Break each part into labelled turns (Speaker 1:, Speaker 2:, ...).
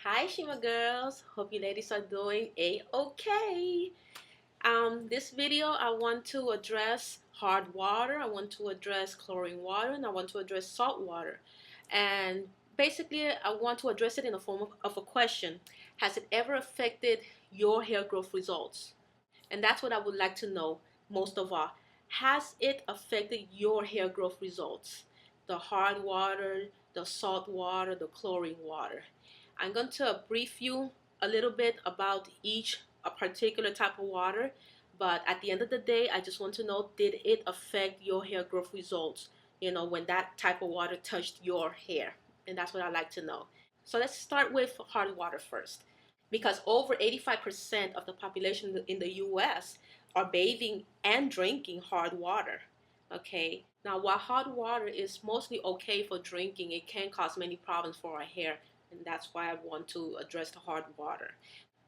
Speaker 1: Hi, Shima girls. Hope you ladies are doing a-okay. This video, I want to address hard water, I want to address chlorine water, and I want to address salt water. And basically, I want to address it in the form of a question. Has it ever affected your hair growth results? And that's what I would like to know most of all. Has it affected your hair growth results? The hard water, the salt water, the chlorine water. I'm going to brief you a little bit about each a particular type of water, but at the end of the day, I just want to know, did it affect your hair growth results? When that type of water touched your hair. And that's what I like to know. So let's start with hard water first, because over 85% of the population in the US are bathing and drinking hard water. Okay, now while hot water is mostly okay for drinking, it can cause many problems for our hair, and that's why I want to address the hard water.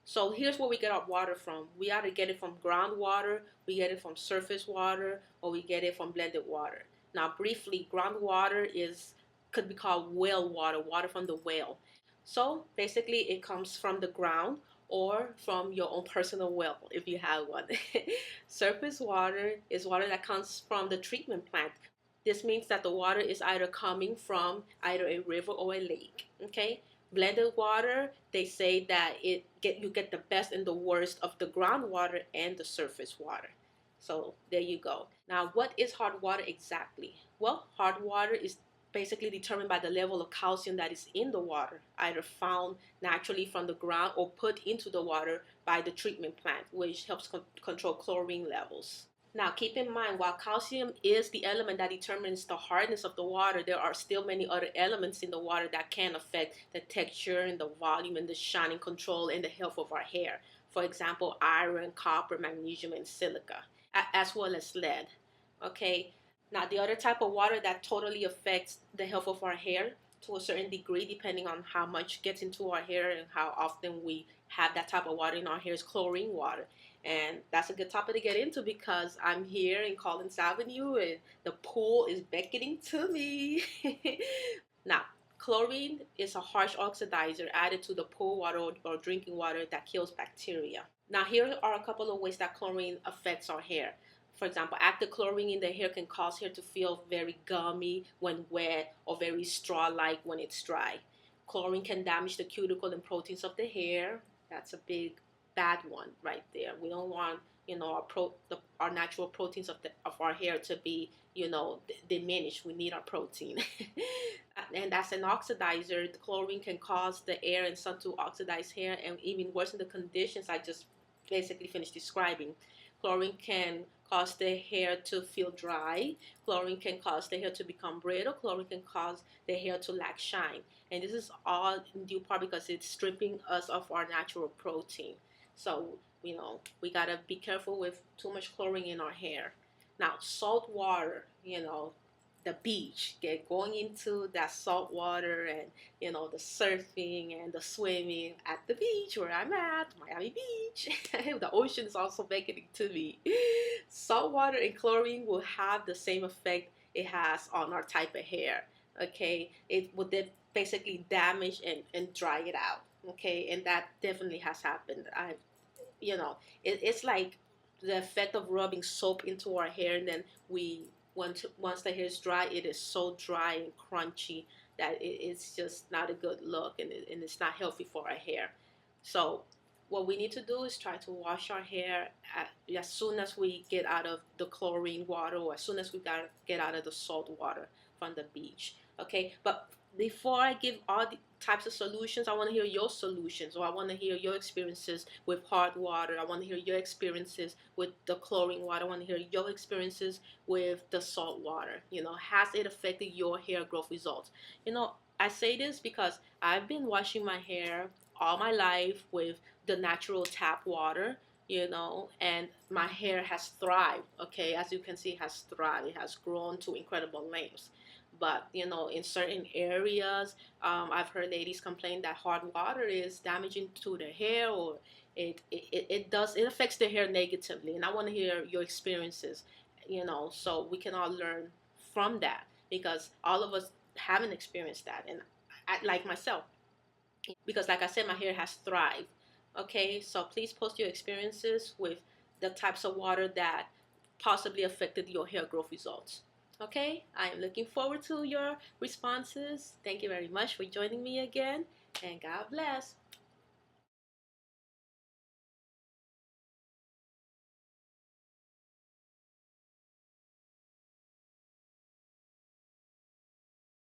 Speaker 1: So here's where we get our water from. We either get it from groundwater, we get it from surface water, or we get it from blended water. Now briefly, groundwater could be called whale water, water from the whale. So basically it comes from the ground or from your own personal well if you have one. Surface water is water that comes from the treatment plant. This means that the water is either coming from either a river or a lake. Okay? Blended water, they say that you get the best and the worst of the groundwater and the surface water. So there you go. Now, what is hard water exactly? Well, hard water is basically determined by the level of calcium that is in the water, either found naturally from the ground or put into the water by the treatment plant, which helps control chlorine levels. Now, keep in mind, while calcium is the element that determines the hardness of the water, there are still many other elements in the water that can affect the texture and the volume and the shining control and the health of our hair. For example, iron, copper, magnesium, and silica, as well as lead. Okay, now the other type of water that totally affects the health of our hair to a certain degree, depending on how much gets into our hair and how often we have that type of water in our hair, is chlorine water. And that's a good topic to get into because I'm here in Collins Avenue and the pool is beckoning to me. Now, chlorine is a harsh oxidizer added to the pool water or drinking water that kills bacteria. Now, here are a couple of ways that chlorine affects our hair. For example, active chlorine in the hair can cause hair to feel very gummy when wet or very straw-like when it's dry. Chlorine can damage the cuticle and proteins of the hair. That's a big bad one right there. We don't want our natural proteins of our hair to be diminished. We need our protein. And as an oxidizer, the chlorine can cause the air and sun to oxidize hair and even worsen the conditions I just basically finished describing. Chlorine can cause the hair to feel dry. Chlorine can cause the hair to become brittle. Chlorine can cause the hair to lack shine. And this is all in due part because it's stripping us of our natural protein. So, we gotta be careful with too much chlorine in our hair. Now, salt water, the beach, get going into that salt water and, the surfing and the swimming at the beach where I'm at, Miami Beach. The ocean is also beckoning to me. Salt water and chlorine will have the same effect it has on our type of hair. Okay, it would basically damage and dry it out. Okay, and that definitely has happened. It's like the effect of rubbing soap into our hair, and then once the hair is dry, it is so dry and crunchy that it's just not a good look, and it's not healthy for our hair. So what we need to do is try to wash our hair as soon as we get out of the chlorine water, or as soon as we get out of the salt water from the beach. Okay, but before I give all the types of solutions, I want to hear your solutions, or I want to hear your experiences with hard water. I want to hear your experiences with the chlorine water. I want to hear your experiences with the salt water. Has it affected your hair growth results? I say this because I've been washing my hair all my life with the natural tap water, and my hair has thrived. Okay, as you can see, it has thrived. It has grown to incredible lengths. But in certain areas, I've heard ladies complain that hard water is damaging to their hair, or it affects their hair negatively. And I want to hear your experiences, so we can all learn from that, because all of us haven't experienced that. And like myself, because like I said, my hair has thrived. Okay, so please post your experiences with the types of water that possibly affected your hair growth results. Okay, I am looking forward to your responses. Thank you very much for joining me again, and God bless.